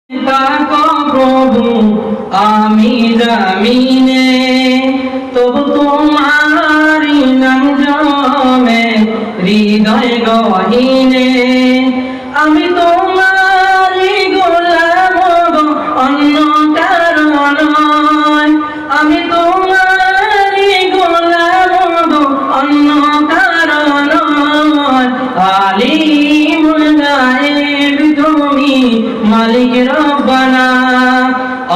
তাকো প্রভু আমি জামিনে, তবু তোমারি নাম জমে হৃদয় গহীনে। আমি তোমারি গোলাম গো, অন্য কারো নয়। আমি তোমারি গোলাম গো, অন্য কারো নয়। আলিমুল গায়েব তুমি, মালিক রব্বানা।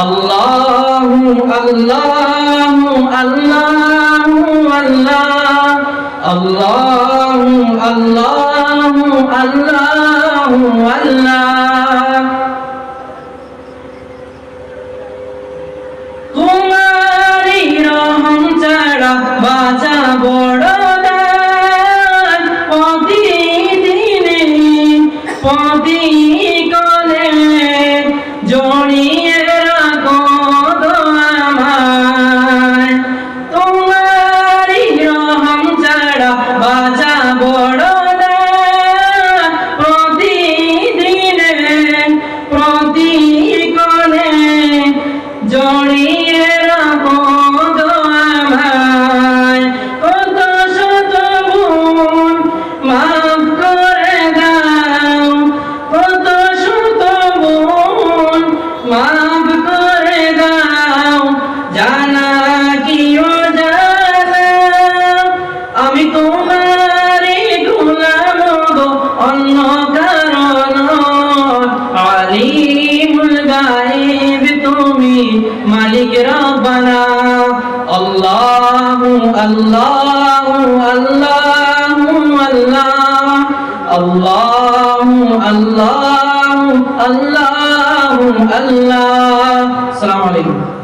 আল্লাহু আল্লাহু আল্লাহু আল্লাহ, আল্লাহু আল্লাহু আল্লাহু আল্লাহ। তোমারি রহম ছাড়া বাঁচা বড় দায়। প্রতিদিনে প্রতিকলে জড়িয়ে রাখো আমায়। তোমারি রহম ছাড়া বাঁচা বড় দায়। প্রতিদিনে প্রতিকলে জড়িয়ে রাখো আমায়। কত শত ভুল মাফ করে দাও, কত শত ভুল মাফ করে দাও, জানা কি অজানা। আমি তোমারই গোলাম গো, অন্য কারো নয়। আলিমুল গায়েব তুমি, মালিক রব্বানা। আল্লাহু আল্লাহু আল্লাহু আল্লাহ, আল্লাহু আল্লাহু আল্লাহু আল্লাহ। আসসালামু আলাইকুম।